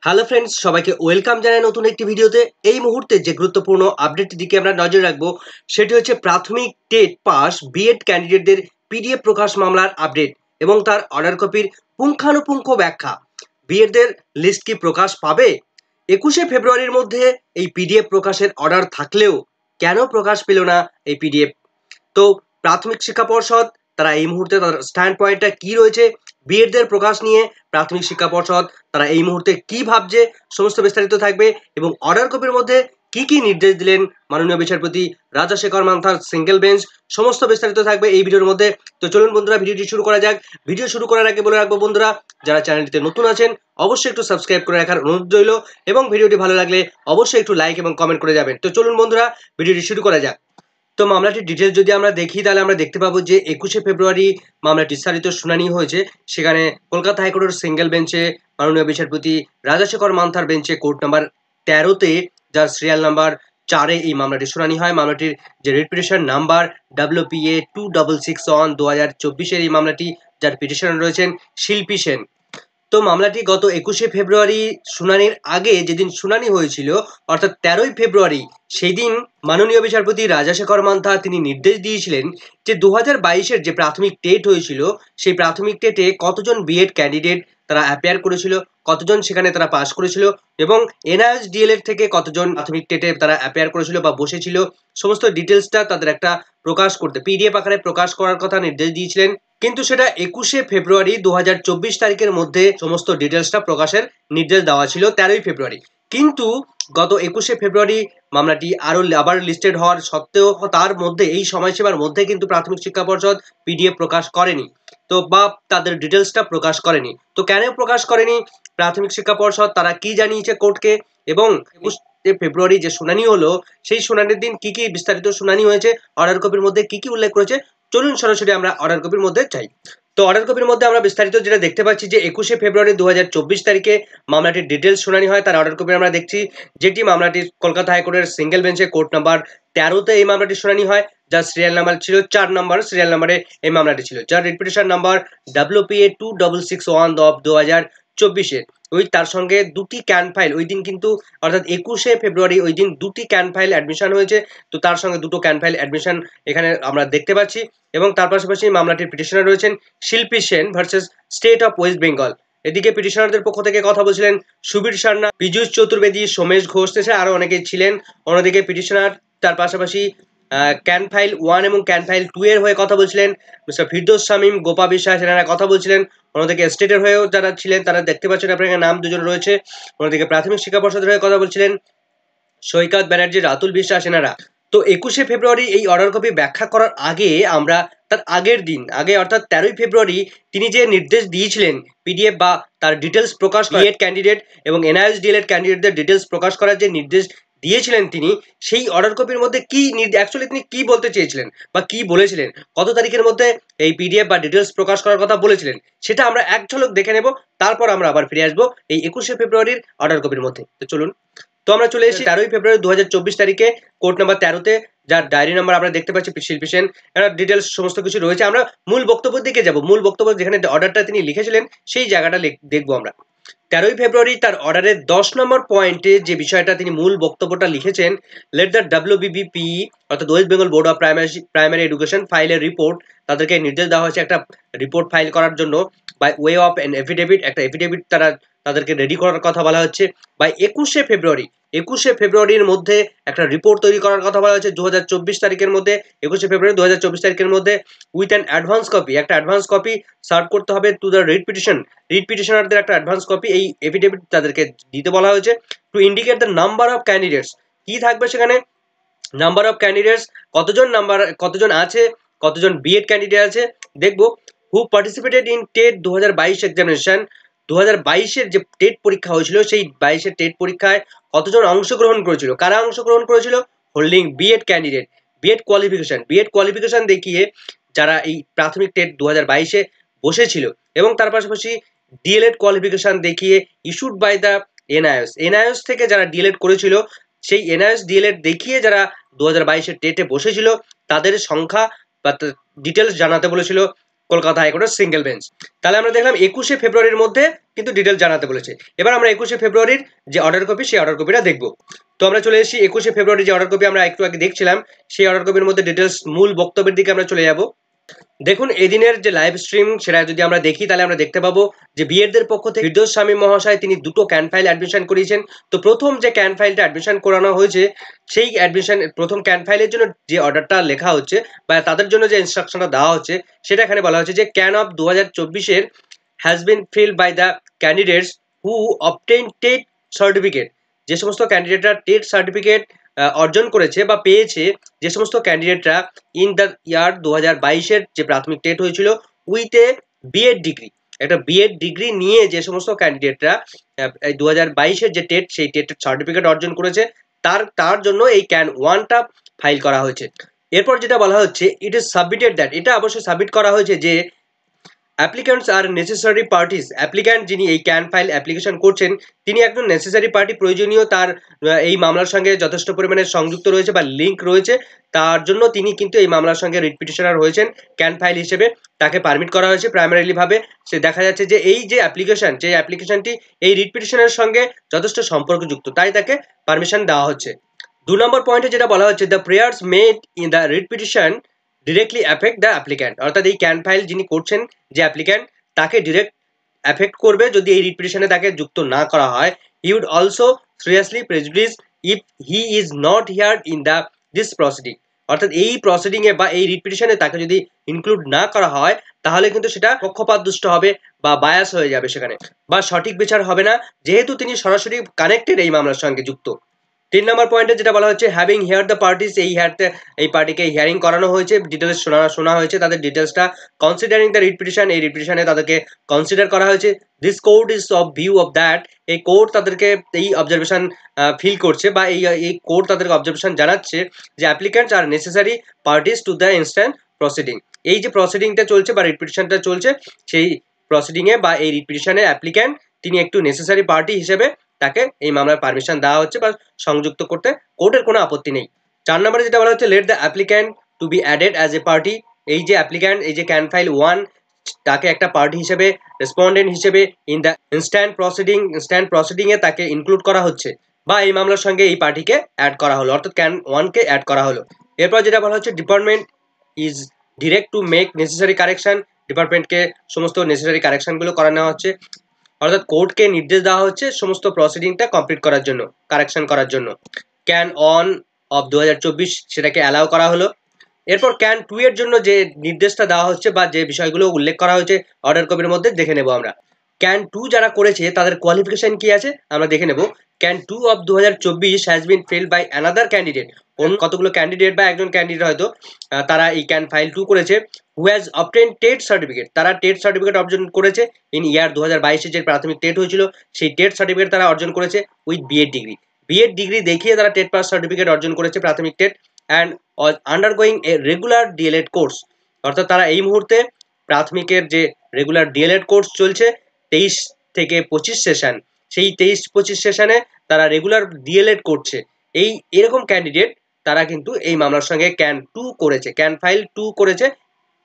Hello friends, সবাইকে welcome জানাই নতুন একটি ভিডিওতে। এই মুহূর্তে যে গুরুত্বপূর্ণ আপডেটের দিকে আমরা নজর রাখবো সেটি হচ্ছে প্রাথমিক টেট পাস বিএড ক্যান্ডিডেটদের পিডিএফ প্রকাশ মামলার আপডেট এবং তার অর্ডার কপির পুঙ্খানুপুঙ্খ ব্যাখ্যা। বিএডদের লিস্ট কি প্রকাশ পাবে? 21শে ফেব্রুয়ারির মধ্যে এই পিডিএফ প্রকাশের অর্ডার থাকলেও কেন প্রকাশ পেল না এই পিডিএফ? তো প্রাথমিক শিক্ষা পর্ষদ তারা এই মুহূর্তে তার স্ট্যান্ড পয়েন্টটা কি রয়েছে বিএডদের প্রকাশ নিয়ে, প্রাথমিক শিক্ষা পর্ষদ তারা এই মুহূর্তে কি ভাবছে, সমস্ত বিস্তারিত থাকবে। এবং অর্ডার কপির মধ্যে কি কি নির্দেশ দিলেন মাননীয় বিচারপতি রাজাশেখর মান্থার সিঙ্গেল বেঞ্চ, সমস্ত বিস্তারিত থাকবে এই ভিডিওর মধ্যে। তো চলুন বন্ধুরা, ভিডিওটি শুরু করা যাক। ভিডিও শুরু করার আগে বলে রাখবো বন্ধুরা, যারা চ্যানেলটিতে নতুন আছেন অবশ্যই একটু সাবস্ক্রাইব করে রাখার অনুরোধ রইল এবং ভিডিওটি ভালো লাগলে অবশ্যই একটু লাইক এবং কমেন্ট করে যাবেন। তো চলুন বন্ধুরা, ভিডিওটি শুরু করা যাক। তো মামলাটির ডিটেলস যদি আমরা দেখি তাহলে আমরা দেখতে পাবো যে 21শে ফেব্রুয়ারি মামলাটি বিস্তারিত শুনানি হয়েছে। সেখানে কলকাতা হাইকোর্টের সিঙ্গেল বেঞ্চে মাননীয় বিচারপতি রাজাশেখর মান্থার বেঞ্চে কোর্ট নাম্বার 13-তে, যার সিরিয়াল নাম্বার 4-এ এই মামলাটি শুনানি হয়। মামলাটির যে রিট পিটিশন নাম্বার WPA 2661/2024 এই মামলাটি, যার পিটিশনার রয়েছেন শিল্পী সেন। তো মামলাটি গত 21শে ফেব্রুয়ারি শুনানির আগে যেদিন শুনানি হয়েছিল, অর্থাৎ 13ই ফেব্রুয়ারি, সেই দিন মাননীয় বিচারপতি রাজাশেখর মান্থা তিনি নির্দেশ দিয়েছিলেন যে 2022-এর যে প্রাথমিক টেট হয়েছিল সেই প্রাথমিক টেটে কতজন বিএড ক্যান্ডিডেট তারা অ্যাপিয়ার করেছিল, কতজন সেখানে তারা পাস করেছিল এবং এনআইএস ডিএলএড থেকে কতজন প্রাথমিক টেটে তারা অ্যাপিয়ার করেছিল বা বসেছিল, সমস্ত ডিটেলসটা তাদের একটা প্রকাশ করতে পিডিএফ আকারে প্রকাশ করার কথা নির্দেশ দিয়েছিলেন। কিন্তু সেটা 21শে ফেব্রুয়ারি 2024 তারিখের মধ্যে সমস্ত ডিটেলসটা প্রকাশের নির্দেশ দেওয়া ছিল 13ই ফেব্রুয়ারি। কিন্তু গত 21শে ফেব্রুয়ারি মামলাটি আবার লিস্টেড হওয়ার সত্ত্বেও তার মধ্যে এই সময়সীমার মধ্যে কিন্তু প্রাথমিক শিক্ষা পর্ষদ পিডিএফ প্রকাশ করেনি, তো বা তাদের ডিটেলসটা প্রকাশ করেনি। তো কেন প্রকাশ করেনি প্রাথমিক শিক্ষা পর্ষদ, তারা কি জানিয়েছে কোর্টকে, এবং 21শে ফেব্রুয়ারি যে শুনানি হলো সেই শুনানির দিন কি কি বিস্তারিত শুনানি হয়েছে, অর্ডার কপির মধ্যে কি কি উল্লেখ করেছে, চলুন সরাসরি আমরা অর্ডার কপির মধ্যে চাই। তো অর্ডার কপির মধ্যে আমরা বিস্তারিত যেটা দেখতে পাচ্ছি যে 21শে ফেব্রুয়ারি 2024 তারিখে মামলাটির ডিটেলস শুনানি হয়। তার অর্ডার কপি আমরা দেখছি, যেটি মামলাটির কলকাতা হাইকোর্টের সিঙ্গেল বেঞ্চে কোর্ট নাম্বার 13-তে এই মামলাটি শুনানি হয়, যার সিরিয়াল নাম্বার ছিল 4 নম্বর সিরিয়াল নাম্বারে এই মামলাটি ছিল, যার রিট পিটিশন নাম্বার WPA 2661/2024। ওই তার সঙ্গে দুটি ক্যান ফাইল ওই দিন কিন্তু, অর্থাৎ 21শে ফেব্রুয়ারি ওই দিন দুটি ক্যান ফাইল অ্যাডমিশন হয়েছে। তো তার সঙ্গে দুটো ক্যান ফাইল অ্যাডমিশন এখানে আমরা দেখতে পাচ্ছি। এবং তার পাশাপাশি মামলাটির পিটিশনার রয়েছেন শিল্পী Sen versus state of West Bengal. এদিকে পিটিশনারদের পক্ষ থেকে কথা বলছিলেন সুবীর সান্না, পীযূষ চতুর্বেদী, সোমেশ ঘোষ, এছাড়া আরো অনেকেই ছিলেন। অন্যদিকে পিটিশনার তার পাশাপাশি ক্যান ফাইল 1 এবং ক্যান ফাইল 2 এর হয়ে কথা বলছিলেন মিস্টার ফিরদৌস শামীম, গোপা বিশ্বাস, এনারা কথা বলছিলেন। অন্যদিকে স্টেটের হয়েও যারা ছিলেন তারা দেখতে পাচ্ছেন আপনার নাম দুজন রয়েছে। অন্যদিকে প্রাথমিক শিক্ষা পর্ষদের হয়ে কথা বলছিলেন সৈকত ব্যানার্জি, রাতুল বিশ্বাস, এনারা। তো 21শে ফেব্রুয়ারি এই অর্ডার কপি ব্যাখ্যা করার আগে আমরা তার আগের দিন আগে অর্থাৎ 13ই ফেব্রুয়ারি তিনি যে নির্দেশ দিয়েছিলেন পিডিএফ বা তার ডিটেলস প্রকাশ বিএড ক্যান্ডিডেট এবং এনআইএস ডিএলএড ক্যান্ডিডেটদের ডিটেলস প্রকাশ করার যে নির্দেশ দিয়েছিলেন তিনি, সেই অর্ডার কপির মধ্যে কি অ্যাকচুয়ালি তিনি কি বলতে চেয়েছিলেন বা কি বলেছিলেন, কত তারিখের মধ্যে এই পিডিএফ বা ডিটেলস প্রকাশ করার কথা বলেছিলেন, সেটা আমরা এক ঝলক দেখে নেব। তারপর আমরা আবার ফিরে আসবো এই 21শে ফেব্রুয়ারির অর্ডার কপির মধ্যে। তো চলুন, তো আমরা চলে এসেছি 13ই ফেব্রুয়ারি 2024 তারিখে কোর্ট নাম্বার 13-তে, যার ডায়েরি নাম্বার আমরা দেখতে পাচ্ছি শিল্পী সেন, ডিটেলস সমস্ত কিছু রয়েছে। আমরা মূল বক্তব্যের দিকে যাব। মূল বক্তব্য যেখানে অর্ডারটা তিনি লিখেছিলেন সেই জায়গাটা দেখবো আমরা। 13ই ফেব্রুয়ারি তার অর্ডারের 10 নম্বর পয়েন্টে যে বিষয়টা তিনি মূল বক্তব্যটা লিখেছেন, লেট দ্য WBBPE অর্থাৎ West Bengal Board of Primary Education ফাইলের রিপোর্ট, তাদেরকে নির্দেশ দেওয়া হয়েছে একটা রিপোর্ট ফাইল করার জন্য by way of an affidavit, একটা এফিডেভিট তাদেরকে রেডি করার কথা বলা হচ্ছে। বাই 21শে ফেব্রুয়ারির মধ্যে একটা রিপোর্ট তৈরি করার কথা বলা হয়েছে 2024 তারিখের মধ্যে, 21শে ফেব্রুয়ারি 2024 তারিখের মধ্যে উইথ অ্যান অ্যাডভান্স কপি, একটা অ্যাডভান্স কপি সার্ভ করতে হবে টু দ্য রিট পিটিশনারদের একটা অ্যাডভান্স কপি এই এফিডেভিট তাদেরকে দিতে বলা হয়েছে। To indicate the number of candidates, কি থাকবে সেখানে, নাম্বার অফ ক্যান্ডিডেটস, কতজন আছে, কতজন বিএড ক্যান্ডিডেট আছে দেখবো। Who participated in TET 2022 examination, 2022-এর যে টেট পরীক্ষা হয়েছিল সেই 22-এর টেট পরীক্ষায় কতজন অংশগ্রহণ করেছিল, কারা অংশগ্রহণ করেছিল, holding BEd candidate, BEd qualification দেখিয়ে যারা এই প্রাথমিক টেট 2022-এ বসেছিল, এবং তার পাশাপাশি ডিএলএড কোয়ালিফিকেশন দেখিয়ে ইস্যুড বাই দ্য এনআইএস থেকে যারা ডিএলএড করেছিল, সেই এনআইএস ডিএলএড দেখিয়ে যারা 2022-এর টেটে বসেছিল তাদের সংখ্যা বা ডিটেলস জানাতে বলেছিল কলকাতা হাইকোর্টের সিঙ্গেল বেঞ্চ। তাহলে আমরা দেখলাম 21শে ফেব্রুয়ারির মধ্যে কিন্তু ডিটেল জানাতে বলেছে। এবার আমরা 21শে ফেব্রুয়ারির যে অর্ডার কপি সেই অর্ডার কপিটা দেখব। তো আমরা চলে এসেছি 21শে ফেব্রুয়ারি যে অর্ডার কপি আমরা একটু আগে দেখছিলাম, সেই অর্ডার কপির মধ্যে ডিটেলস মূল বক্তব্যের দিকে আমরা চলে যাব। দেখুন এদিনের যে লাইভ স্ট্রিম সেটা যদি আমরা দেখি তাহলে আমরা দেখতে পাবো যে বিএডদের পক্ষ থেকে ফিরদৌস শামীম মহাশয় তিনি দুটো ক্যান ফাইল অ্যাডমিশন করিয়েছেন। তো প্রথম যে ক্যান ফাইলটা অ্যাডমিশন করানো হয়েছে সেই অ্যাডমিশন প্রথম ক্যান ফাইলের জন্য যে অর্ডারটা লেখা হচ্ছে বা তাদের জন্য যে ইনস্ট্রাকশনটা দেওয়া হচ্ছে সেটা এখানে বলা হচ্ছে যে CAN of 2024 has been filed by the candidates who obtain TET certificate. যে সমস্ত ক্যান্ডিডেটরা টেট সার্টিফিকেট অর্জন করেছে বা পেয়েছে, যে সমস্ত ক্যান্ডিডেটরা ইন দ্য ইয়ার 2022-এর যে প্রাথমিক টেট হয়েছিল উইথ এ বিএড ডিগ্রি, একটা বিএড ডিগ্রি নিয়ে যে সমস্ত ক্যান্ডিডেটরা 2022-এর যে টেট সেই টেটের সার্টিফিকেট অর্জন করেছে তার জন্য এই ক্যান 1টা ফাইল করা হয়েছে। এরপর যেটা বলা হচ্ছে ইট ইজ সাবমিটেড দ্যাট, এটা অবশ্যই সাবমিট করা হয়েছে যে অ্যাপ্লিক্যান্টস আর নেসেসারি পার্টিস, অ্যাপ্লিক্যান্ট যিনি এই ক্যান ফাইল অ্যাপ্লিকেশন করছেন তিনি একজন নেসেসারি পার্টি, প্রয়োজনীয়, তার এই মামলার সঙ্গে যথেষ্ট পরিমাণে সংযুক্ত রয়েছে বা লিঙ্ক রয়েছে, তার জন্য তিনি কিন্তু এই মামলার সঙ্গে রিট পিটিশনার হয়েছেন ক্যান ফাইল হিসেবে, তাকে পারমিট করা হয়েছে প্রাইমারিলি ভাবে। সে দেখা যাচ্ছে যে এই যে অ্যাপ্লিকেশনটি এই রিট পিটিশনের সঙ্গে যথেষ্ট সম্পর্কযুক্ত, তাই তাকে পারমিশন দেওয়া হচ্ছে। 2 নম্বর পয়েন্টে যেটা বলা হচ্ছে the prayers made in the writ petition directly affect the applicant, অর্থাৎ এই ক্যান ফাইল যিনি করছেন যে অ্যাপ্লিক্যান্ট তাকে ডিরেক্ট অ্যাফেক্ট করবে যদি এই রিট পিটিশনে তাকে যুক্ত না করা হয়। He would also seriously prejudice if he is not heard in the this proceeding, অর্থাৎ এই প্রসিডিং এ বা এই রিট পিটিশনে তাকে যদি ইনক্লুড না করা হয় তাহলে কিন্তু সেটা পক্ষপাত দুষ্ট হবে বা বায়াস হয়ে যাবে সেখানে, বা সঠিক বিচার হবে না যেহেতু তিনি সরাসরি কানেক্টেড এই মামলার সঙ্গে যুক্ত। 3 নম্বর পয়েন্টে যেটা বলা হচ্ছে হ্যাভিং হিয়ার দ্য পার্টিস, এই পার্টিকে হিয়ারিং করানো হয়েছে, ডিটেলস শোনা হয়েছে তাদের ডিটেলসটা, কনসিডারিং দ্য রিট পিটিশন, এই রিট পিটিশনে তাদেরকে কনসিডার করা হয়েছে। This court is of view of that, এই কোর্ট তাদেরকে এই অবজারভেশন ফিল করছে বা এই কোর্ট তাদেরকে অবজারভেশন জানাচ্ছে যে applicants R necessary parties to the instant proceeding, এই যে প্রসিডিংটা চলছে বা রিট পিটিশনটা চলছে সেই প্রসিডিংয়ে বা এই রিট পিটিশনে অ্যাপ্লিক্যান্ট তিনি একটু নেসেসারি পার্টি হিসেবে তাকে এই মামলার পারমিশন দেওয়া হচ্ছে বা সংযুক্ত করতে কোর্টের কোনো আপত্তি নেই। 4 নম্বরে যেটা বলা হচ্ছে let the applicant to be added as a party, এই যে অ্যাপ্লিক্যান্ট এই যে ক্যান ফাইল 1 তাকে একটা পার্টি হিসেবে রেসপন্ডেন্ট হিসেবে ইন দ্য ইনস্ট্যান্ট প্রসিডিং এ তাকে ইনক্লুড করা হচ্ছে বা এই মামলার সঙ্গে এই পার্টিকে অ্যাড করা হলো, অর্থাৎ ক্যান 1 কে অ্যাড করা হলো। এরপর যেটা বলা হচ্ছে department is direct to make necessary correction, ডিপার্টমেন্টকে সমস্ত নেসেসারি কারেকশনগুলো করা নেওয়া হচ্ছে, অর্থাৎ কোর্টকে নির্দেশ দেওয়া হচ্ছে সমস্ত প্রসিডিংটা কমপ্লিট করার জন্য, কারেকশন করার জন্য। ক্যান 1 অফ 2024 সেটাকে অ্যালাউ করা হলো। এরপর ক্যান 2 এর জন্য যে নির্দেশটা দেওয়া হচ্ছে বা যে বিষয়গুলো উল্লেখ করা হয়েছে অর্ডার কপির মধ্যে দেখে নেব আমরা। ক্যান 2 যারা করেছে তাদের কোয়ালিফিকেশন কি আছে আমরা দেখে নেব। CAN 2 of 2024 has been filed by another candidate, অন্য কতগুলো ক্যান্ডিডেট বা একজন ক্যান্ডিডেট হয়তো তারা এই ক্যান ফাইল 2 করেছে। Who has obtain TET certificate, তারা টেট সার্টিফিকেট অর্জন করেছে ইন ইয়ার 2022 যে প্রাথমিক টেট হয়েছিল সেই টেট সার্টিফিকেট তারা অর্জন করেছে উইথ বিএড ডিগ্রি দেখিয়ে তারা টেট পাস সার্টিফিকেট অর্জন করেছে প্রাথমিক TET, and undergoing a regular DElEd course, অর্থাৎ তারা এই মুহূর্তে প্রাথমিকের যে রেগুলার ডিএলএড কোর্স চলছে 23 থেকে 25 সেশন, সেই 23-25 সেশনে তারা রেগুলার ডিএলএড করছে। এরকম ক্যান্ডিডেট তারা কিন্তু এই মামলার সঙ্গে ক্যান 2 করেছে, ক্যান ফাইল 2 করেছে,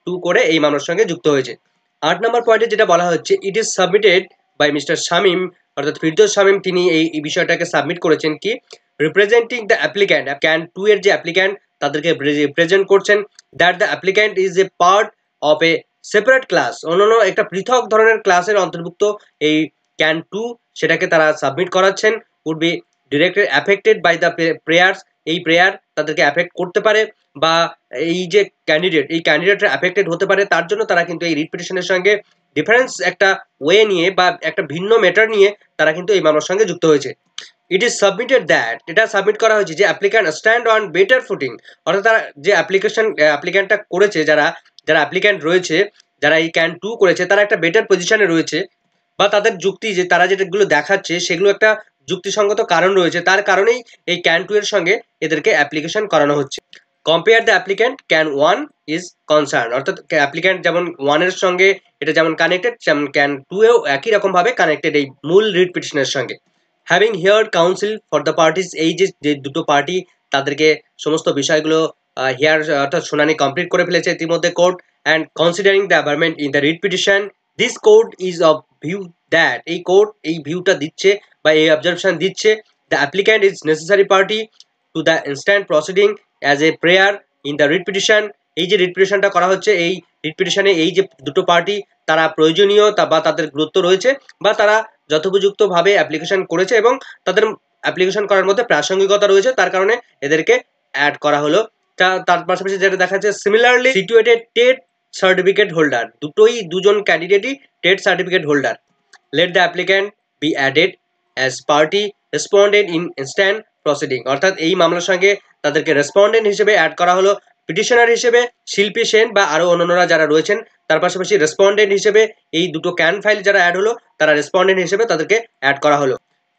2 করে এই মামলার সঙ্গে যুক্ত হয়েছে। 8 নম্বর পয়েন্টে যেটা বলা হচ্ছে it is submitted by mister Shamim, অর্থাৎ ফিরদৌস শামীম তিনি এই বিষয়টাকে সাবমিট করেছেন কি রিপ্রেজেন্টিং দ্য অ্যাপ্লিক্যান্ট, ক্যান 2 এর যে অ্যাপ্লিক্যান্ট তাদেরকে রিপ্রেজেন্ট করছেন, that the applicant is a part of a separate class, অন্যান্য একটা পৃথক ধরনের ক্লাসের অন্তর্ভুক্ত এই ক্যান 2 সেটাকে তারা সাবমিট করাচ্ছেন, would be directly affected by the prayers, এই প্রেয়ার তাদেরকে অ্যাফেক্ট করতে পারে বা এই যে ক্যান্ডিডেটরা অ্যাফেক্টেড হতে পারে, তার জন্য তারা কিন্তু এই রিট পিটিশনের সঙ্গে ডিফারেন্স একটা ওয়ে নিয়ে বা একটা ভিন্ন ম্যাটার নিয়ে তারা কিন্তু এই মামলার সঙ্গে যুক্ত হয়েছে। ইট ইজ সাবমিটেড দ্যাট, এটা সাবমিট করা হয়েছে যে applicant stand on better footing, অর্থাৎ তারা যে অ্যাপ্লিক্যান্টটা করেছে, যারা অ্যাপ্লিক্যান্ট রয়েছে যারা এই ক্যান 2 করেছে তারা একটা বেটার পজিশনে রয়েছে বা তাদের যুক্তি যে তারা যেগুলো দেখাচ্ছে সেগুলো একটা যুক্তিসঙ্গত কারণ রয়েছে, তার কারণেই এই ক্যান 2 এর সঙ্গে এদেরকে অ্যাপ্লিকেশন করানো হচ্ছে। Compare the applicant can 1 is concern, অর্থাৎ অ্যাপ্লিক্যান্ট যেমন 1 এর সঙ্গে এটা যেমন কানেক্টেড যেমন ক্যান 2 এও একই রকম ভাবে কানেক্টেড এই মূল রিট পিটিশনের সঙ্গে। Having heard council for the parties, এই যে দুটো পার্টি তাদেরকে সমস্ত বিষয়গুলো হিয়ার অর্থাৎ শুনানি কমপ্লিট করে ফেলেছে ইতিমধ্যে court, and considering the amendment in the writ petition, this court is of view that এই কোর্ট এই ভিউটা দিচ্ছে বা এই অবজারভেশন দিচ্ছে, the applicant is necessary party to the instant proceeding as a prayer in the writ petition। এই যে writ পিটিশনটা করা হচ্ছে, এই রিট পিটিশনে এই যে দুটো পার্টি তারা প্রয়োজনীয় বা তাদের গুরুত্ব রয়েছে বা তারা যথোপযুক্তভাবে অ্যাপ্লিকেশন করেছে এবং তাদের অ্যাপ্লিকেশন করার মধ্যে প্রাসঙ্গিকতা রয়েছে, তার কারণে এদেরকে অ্যাড করা হলো। তার পাশাপাশি যেটা দেখা যাচ্ছে, similarly situated TET certificate holder, দুজন ক্যান্ডিডেটই TET certificate holder, let the applicant be added as party respondent in instant proceeding. অর্থাৎ এই মামলার সঙ্গে তাদেরকে রেসপন্ডেন্ট হিসেবে অ্যাড করা হলো, পিটিশনার হিসেবে শিল্পী সেন বা আরো অন্যান্যরা যারা রয়েছেন, তার পাশাপাশি রেসপন্ডেন্ট হিসেবে এই দুটো ক্যান ফাইল যারা অ্যাড হলো তারা রেসপন্ডেন্ট হিসেবে তাদেরকে অ্যাড করা হলো।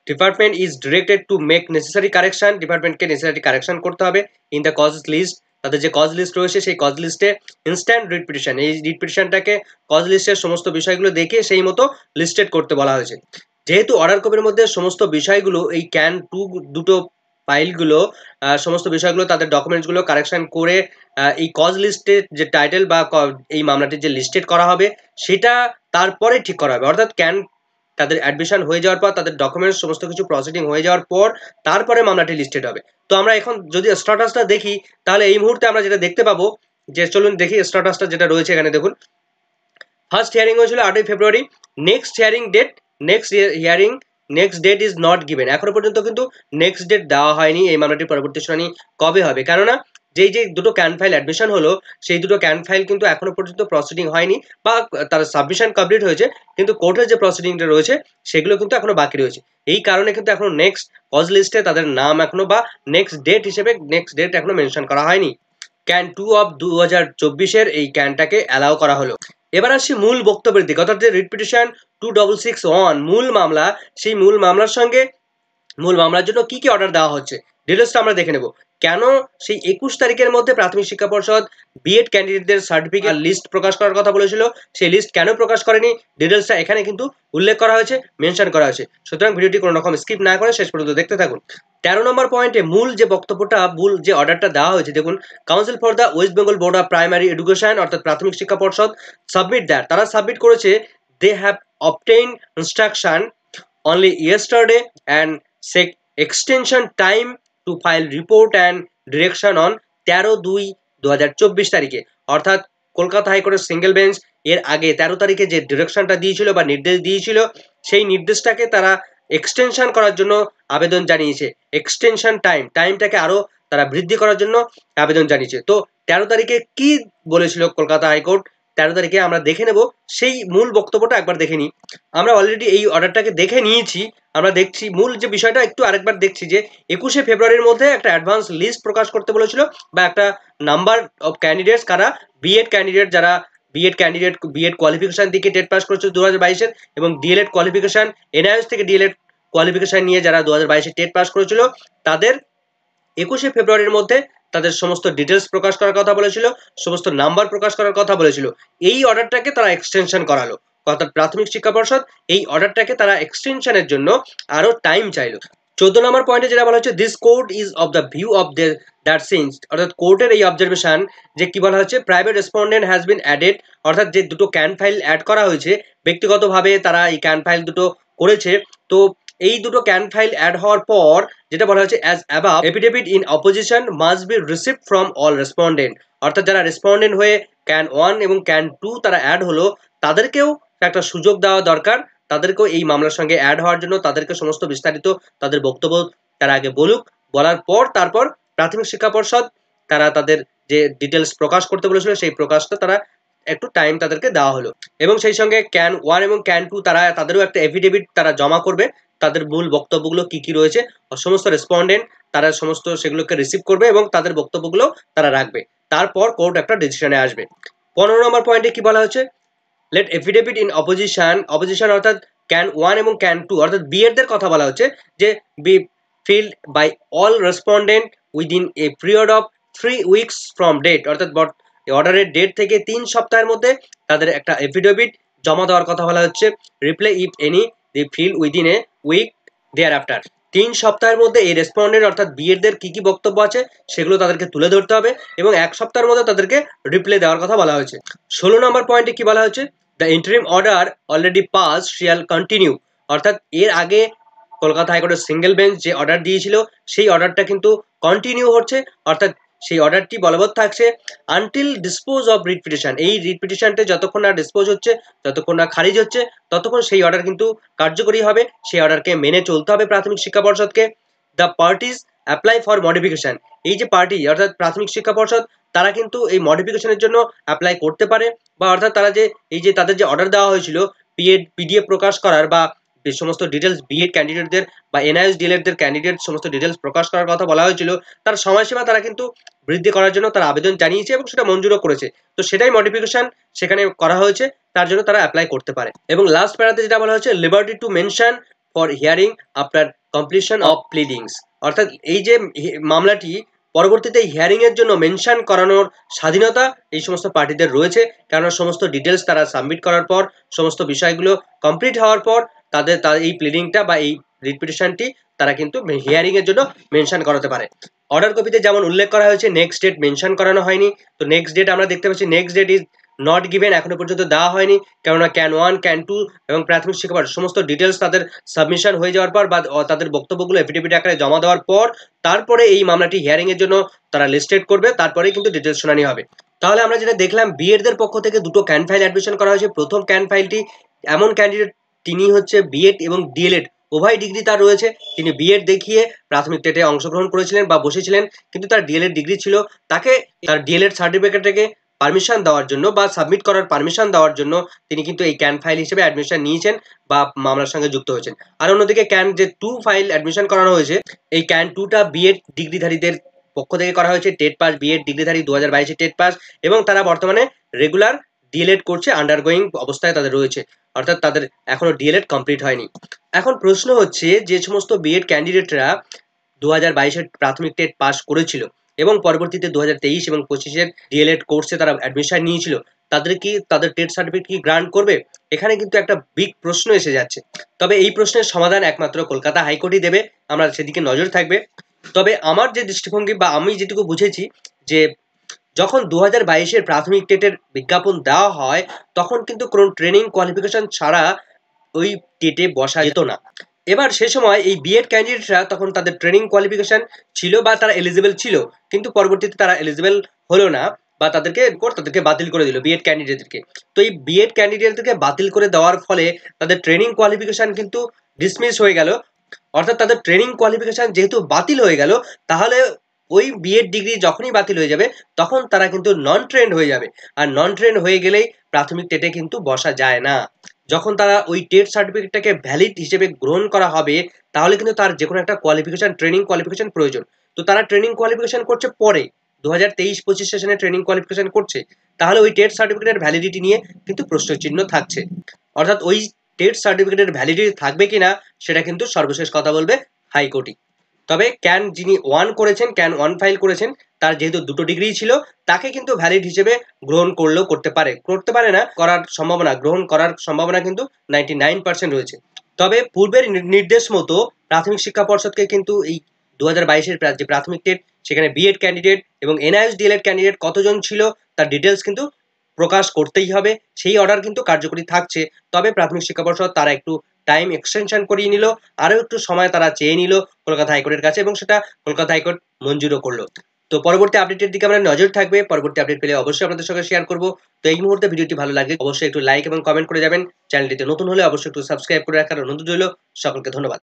Department is directed to make necessary correction, ডিপার্টমেন্টকে নেসেসারি কারেকশন করতে হবে ইন দ্য কজ লিস্ট, তাদের যে কজ লিস্ট রয়েছে সেই কজ লিস্টে ইনস্ট্যান্ট রিট পিটিশন, এই রিট পিটিশনটাকে কজ লিস্টের সমস্ত বিষয়গুলো দেখে সেই মতো লিস্টেড করতে বলা হয়েছে। যেহেতু অর্ডার কপির মধ্যে সমস্ত বিষয়গুলো এই ক্যান টু দুটো ফাইলগুলো সমস্ত বিষয়গুলো তাদের ডকুমেন্টসগুলো কারেকশন করে এই কজ লিস্টের যে টাইটেল বা এই মামলাটির যে লিস্টেড করা হবে সেটা তারপরে ঠিক করা হবে। অর্থাৎ ক্যান তাদের অ্যাডমিশন হয়ে যাওয়ার পর, তাদের ডকুমেন্টস সমস্ত কিছু প্রসিডিং হয়ে যাওয়ার পর তারপরে মামলাটি লিস্টেড হবে। তো আমরা এখন যদি স্ট্যাটাসটা দেখি তাহলে এই মুহূর্তে আমরা যেটা দেখতে পাবো যে, চলুন দেখি স্ট্যাটাসটা যেটা রয়েছে এখানে। দেখুন, ফার্স্ট হিয়ারিং হয়েছিল 8ই February, next hearing date, next date is not given. এখনো পর্যন্ত কিন্তু নেক্সট ডেট দেওয়া হয়নি এই মামলাটির পরবর্তী শুনানি কবে হবে, কেননা যে দুটো ক্যান ফাইল অ্যাডমিশন হলো সেই দুটো ক্যান ফাইল কিন্তু এখনো পর্যন্ত প্রসিডিং হয়নি বা তার সাবমিশন কমপ্লিট হয়েছে, কিন্তু কোর্টের যে প্রসিডিংটা রয়েছে সেগুলো কিন্তু এখনো বাকি রয়েছে। এই কারণে কিন্তু এখনো নেক্সট কজ লিস্টে তাদের নাম এখনো বা নেক্সট ডেট হিসেবে নেক্সট ডেট এখনো মেনশন করা হয়নি। ক্যান 2 অফ 2024 এই ক্যানটাকে অ্যালাউ করা হলো। এবার আসছি মূল বক্তব্যের দিকে, অর্থাৎ যে রিট পিটিশন 2661 মূল মামলা, সেই মূল মামলার সঙ্গে মূল মামলার জন্য কি কি অর্ডার দেওয়া হচ্ছে ডিটেলসটা আমরা দেখে নেব। কেন সেই 21 তারিখের মধ্যে প্রাথমিক শিক্ষা পর্ষদ বিএড ক্যান্ডিডেটদের সার্টিফিকেট লিস্ট প্রকাশ করার কথা বলেছিল, সেই লিস্ট কেন প্রকাশ করেনি ডিটেলসটা এখানে কিন্তু উল্লেখ করা হয়েছে, মেনশন করা হয়েছে। সুতরাং ভিডিওটি কোনো রকম স্কিপ না করে শেষ পর্যন্ত দেখতে থাকুন। 13 নম্বর পয়েন্টে মূল যে বক্তব্যটা, মূল যে অর্ডারটা দেওয়া হয়েছে, দেখুন, council for the West Bengal Board of Primary Education অর্থাৎ প্রাথমিক শিক্ষা পর্ষদ সাবমিট দ্যাট, তারা সাবমিট করেছে they have obtain instruction only yesterday and seek extension time to file report and direction on 13/2/2024 তারিখে। অর্থাৎ কলকাতা হাইকোর্টের সিঙ্গেল বেঞ্চ এর আগে 13 তারিখে যে ডিরেকশনটা দিয়েছিল বা নির্দেশ দিয়েছিল, সেই নির্দেশটাকে তারা এক্সটেনশন করার জন্য আবেদন জানিয়েছে। এক্সটেনশন টাইমটাকে আরো তারা বৃদ্ধি করার জন্য আবেদন জানিয়েছে। তো 13 তারিখে কি বলেছিল কলকাতা হাইকোর্ট, 13 তারিখে আমরা দেখে নেব সেই মূল বক্তব্যটা একবার দেখে নিই। আমরা অলরেডি এই অর্ডারটাকে দেখে নিয়েছি, আমরা দেখছি মূল যে বিষয়টা একটু আরেকবার দেখছি যে 21শে ফেব্রুয়ারির মধ্যে একটা অ্যাডভান্স লিস্ট প্রকাশ করতে বলেছিল বা একটা নাম্বার অফ ক্যান্ডিডেটস, কারা বিএড ক্যান্ডিডেট, যারা বিএড কোয়ালিফিকেশন থেকে টেট পাস করেছে 2022-এর এবং ডিএলএড কোয়ালিফিকেশন এনআইএস থেকে ডিএলএড কোয়ালিফিকেশন নিয়ে যারা 2022-এ টেট পাস করেছিল, তাদের 21শে ফেব্রুয়ারির মধ্যে তাদের সমস্ত ডিটেলস প্রকাশ করার কথা বলেছিল, সমস্ত নাম্বার প্রকাশ করার কথা বলেছিল। এই অর্ডারটাকে তারা এক্সটেনশন করালো, অর্থাৎ প্রাথমিক শিক্ষা পর্ষদ এই অর্ডারটাকে তারা এক্সটেনশনের জন্য আরো টাইম চাইলো। 14 নম্বর পয়েন্টে যেটা বলা হচ্ছে, this court is of the view of that since, অর্থাৎ কোর্টের এই অবজারভেশন যে কি বলা হচ্ছে, private respondent has been added, অর্থাৎ যে দুটো ক্যান ফাইল অ্যাড করা হয়েছে ব্যক্তিগতভাবে তারা এই ক্যান ফাইল দুটো করেছে। তো এই দুটো ক্যান ফাইল অ্যাড হওয়ার পর যেটা বলা হচ্ছে, as above affidavit in opposition must be received from all respondent, অর্থাৎ যারা রেসপন্ডেন্ট হয়ে ক্যান 1 এবং ক্যান 2 তারা অ্যাড হলো, তাদেরকেও একটা সুযোগ দেওয়া দরকার, তাদেরকেও এই মামলার সঙ্গে অ্যাড হওয়ার জন্য তাদেরকে সমস্ত বিস্তারিত তাদের বক্তব্য তারা আগে বলুক, বলার পর তারপর প্রাথমিক শিক্ষা পর্ষদ তারা তাদের যে ডিটেলস প্রকাশ করতে বলেছিল সেই প্রকাশটা তারা একটু টাইম তাদেরকে দেওয়া হলো। এবং সেই সঙ্গে ক্যান 1 এবং ক্যান 2 তারা তাদেরও একটা এফিডেভিট তারা জমা করবে, তাদের মূল বক্তব্যগুলো কি কি রয়েছে, সমস্ত রেসপন্ডেন্ট তারা সমস্ত সেগুলোকে রিসিভ করবে এবং তাদের বক্তব্যগুলো তারা রাখবে। তারপর কোর্ট একটা ডিসিশনে আসবে। 15 নম্বর পয়েন্টে কি বলা হচ্ছে, লেট এফিডেভিট ইন অপোজিশন অর্থাৎ ক্যান 1 এবং ক্যান 2 অর্থাৎ বিএডদের কথা বলা হচ্ছে যে be filed by all respondent within a period of 3 weeks from date, অর্থাৎ অর্ডারের ডেট থেকে 3 সপ্তাহের মধ্যে তাদের একটা এফিডেভিট জমা দেওয়ার কথা বলা হচ্ছে। Reply if any the file within a week thereafter, 3 সপ্তাহের মধ্যে এই রেসপন্ডেন্ট অর্থাৎ বিএডদের কি কি বক্তব্য আছে সেগুলো তাদেরকে তুলে ধরতে হবে এবং 1 সপ্তাহের মধ্যে তাদেরকে রিপ্লাই দেওয়ার কথা বলা হয়েছে। 16 নম্বর পয়েন্টে কি বলা হয়েছে, the interim order already pass শিয়াল কন্টিনিউ, অর্থাৎ এর আগে কলকাতা হাইকোর্টের সিঙ্গেল বেঞ্চ যে অর্ডার দিয়েছিল সেই অর্ডারটা কিন্তু কন্টিনিউ হচ্ছে, অর্থাৎ সেই অর্ডারটি বলবৎ থাকছে until dispose of writ petition. এই রিট পিটিশনটা যতক্ষণ না ডিসপোজ হচ্ছে, যতক্ষণ না খারিজ হচ্ছে, ততক্ষণ সেই অর্ডার কিন্তু কার্যকরী হবে। সেই অর্ডারকে মেনে চলতে হবে প্রাথমিক শিক্ষা পর্ষদকে। The parties apply for modification, এই যে পার্টি অর্থাৎ প্রাথমিক শিক্ষা পর্ষদ তারা কিন্তু এই মডিফিকেশনের জন্য অ্যাপ্লাই করতে পারে, বা অর্থাৎ তারা যে এই যে তাদের যে অর্ডার দেওয়া হয়েছিল পিডিএফ প্রকাশ করার বা সমস্ত ডিটেলস বিএড ক্যান্ডিডেটদের বা এনআইএস ডিএলএডদের ক্যান্ডিডেট সমস্ত ডিটেলস প্রকাশ করার কথা বলা হয়েছিল, তার সময়সীমা তারা কিন্তু বৃদ্ধি করার জন্য তারা আবেদন জানিয়েছে এবং সেটা মঞ্জুরও করেছে। তো সেটাই মডিফিকেশন সেখানে করা হয়েছে, তার জন্য তারা অ্যাপ্লাই করতে পারে। এবং লাস্ট প্যারাতে যেটা বলা হয়েছে, liberty two mention for hearing after completion of pleadings, অর্থাৎ এই যে মামলাটি পরবর্তীতে হিয়ারিং এর জন্য মেনশন করানোর স্বাধীনতা এই সমস্ত পার্টিদের রয়েছে, কারণ সমস্ত ডিটেলস তারা সাবমিট করার পর, সমস্ত বিষয়গুলো কমপ্লিট হওয়ার পর তাদের এই প্লিডিংটা বা এই রিট পিটিশনটি তারা কিন্তু হিয়ারিং এর জন্য মেনশন করাতে পারে। অর্ডার কপিতে যেমন উল্লেখ করা হয়েছে নেক্সট ডেট মেনশন করানো হয়নি, তো নেক্সট ডেট আমরা দেখতে পাচ্ছি next date is not given, এখনো পর্যন্ত দেওয়া হয়নি, কেননা ক্যান 1 ক্যান 2 এবং প্রাথমিক শিক্ষা পর্ষদ সমস্ত ডিটেলস তাদের সাবমিশন হয়ে যাওয়ার পর বা তাদের বক্তব্যগুলো এফিডেভিট আকারে জমা দেওয়ার পর তারপরে এই মামলাটি হিয়ারিং এর জন্য তারা লিস্টেড করবে, তারপরেই কিন্তু ডিটেলস শুনানি হবে। তাহলে আমরা যেটা দেখলাম, বিএডদের পক্ষ থেকে দুটো ক্যান ফাইল অ্যাডমিশন করা হয়েছে। প্রথম ক্যান ফাইলটি এমন ক্যান্ডিডেট তিনি হচ্ছে বিএড এবং ডিএলএড উভয় ডিগ্রি তার রয়েছে, তিনি বিএড দেখিয়ে প্রাথমিক টেটে অংশগ্রহণ করেছিলেন বা বসেছিলেন, কিন্তু তার ডিএলএড ডিগ্রি ছিল, তাকে তার ডিএলএড সার্টিফিকেটটাকে পারমিশন দেওয়ার জন্য বা সাবমিট করার পারমিশন দেওয়ার জন্য তিনি কিন্তু এই ক্যান ফাইল হিসেবে অ্যাডমিশন নিয়েছেন বা মামলার সঙ্গে যুক্ত হয়েছেন। আর অন্যদিকে ক্যান যে 2 ফাইল অ্যাডমিশন করানো হয়েছে, এই ক্যান 2টা বিএড ডিগ্রিধারীদের পক্ষ থেকে করা হয়েছে, টেট পাস বিএড ডিগ্রিধারী 2022 টেট পাস, এবং তারা বর্তমানে রেগুলার ডিএলএড করছে, আন্ডারগোয়িং অবস্থায় তাদের রয়েছে, অর্থাৎ তাদের এখনো ডিএলএড কমপ্লিট হয়নি। এখন প্রশ্ন হচ্ছে, যে সমস্ত বিএড ক্যান্ডিডেটরা 2022 প্রাথমিক টেট পাস করেছিল এবং পরবর্তীতে 2023 এবং 25 ডিএলএড কোর্সে তারা অ্যাডমিশন নিয়েছিল, তাদের কি তাদের টেট সার্টিফিকেট কি গ্রান্ট করবে? এখানে কিন্তু একটা বিগ প্রশ্ন এসে যাচ্ছে। তবে এই প্রশ্নের সমাধান একমাত্র কলকাতা হাইকোর্টই দেবে, আমরা সেদিকে নজর থাকবে। তবে আমার যে দৃষ্টিভঙ্গি বা আমি যেটুকু বুঝেছি, যে যখন 2022 প্রাথমিক টেটের বিজ্ঞাপন দেওয়া হয়, তখন কিন্তু কোনো ট্রেনিং কোয়ালিফিকেশন ছাড়া ওই টেটে বসা যেত না। এবার সে সময় এই বিএড ক্যান্ডিডেটরা তখন তাদের ট্রেনিং কোয়ালিফিকেশন ছিল বা তারা এলিজিবল ছিল, কিন্তু পরবর্তীতে তারা এলিজিবল হলো না বা তাদেরকে বাতিল করে দিল বিএড ক্যান্ডিডেটদেরকে। তো এই বিএড ক্যান্ডিডেটদেরকে বাতিল করে দেওয়ার ফলে তাদের ট্রেনিং কোয়ালিফিকেশন কিন্তু ডিসমিস হয়ে গেল, অর্থাৎ তাদের ট্রেনিং কোয়ালিফিকেশন যেহেতু বাতিল হয়ে গেল, তাহলে ওই বিএড ডিগ্রি যখনই বাতিল হয়ে যাবে তখন তারা কিন্তু নন ট্রেন্ড হয়ে যাবে, আর নন ট্রেন্ড হয়ে গেলেই প্রাথমিক টেটে কিন্তু বসা যায় না। যখন তারা ওই টেট সার্টিফিকেটটাকে ভ্যালিড হিসেবে গ্রহণ করা হবে, তাহলে কিন্তু তার যে কোনো একটা কোয়ালিফিকেশন ট্রেনিং কোয়ালিফিকেশন প্রয়োজন। তো তারা ট্রেনিং কোয়ালিফিকেশন করছে পরে 2023-25 সেশনে ট্রেনিং কোয়ালিফিকেশন করছে, তাহলে ওই টেট সার্টিফিকেটের ভ্যালিডিটি নিয়ে কিন্তু প্রশ্নচিহ্ন থাকছে, অর্থাৎ ওই টেট সার্টিফিকেটের ভ্যালিডিটি থাকবে কিনা সেটা কিন্তু সর্বশেষ কথা বলবে হাইকোর্টই। তবে ক্যান যিনি 1 করেছেন, ক্যান 1 ফাইল করেছেন, তার যেহেতু দুটো ডিগ্রি ছিল, তাকে কিন্তু ভ্যালিড হিসেবে গ্রহণ করলেও করতে পারে না, গ্রহণ করার সম্ভাবনা কিন্তু 99% রয়েছে। তবে পূর্বের নির্দেশ মতো প্রাথমিক শিক্ষা পর্ষদকে কিন্তু এই 2022 যে প্রাথমিক টেট, সেখানে বিএড ক্যান্ডিডেট এবং এনআইএস ডিএলএড ক্যান্ডিডেট কতজন ছিল তার ডিটেলস কিন্তু প্রকাশ করতেই হবে, সেই অর্ডার কিন্তু কার্যকরী থাকছে। তবে প্রাথমিক শিক্ষা পর্ষদ তারা একটু টাইম এক্সটেনশন করিয়ে নিল, আরও একটু সময় তারা চেয়ে নিল কলকাতা হাইকোর্টের কাছে, এবং সেটা কলকাতা হাইকোর্ট মঞ্জুরও করলো। তো পরবর্তী আপডেটের দিকে আমরা নজর থাকবে, পরবর্তী আপডেট পেলে অবশ্যই আপনাদের সঙ্গে শেয়ার করব। তো এই মুহূর্তে ভিডিওটি ভালো লাগলে অবশ্যই একটু লাইক এবং কমেন্ট করে যাবেন, চ্যানেলটিতে নতুন হলে অবশ্যই একটু সাবস্ক্রাইব করে রাখার অনুরোধ রইল। সকলকে ধন্যবাদ।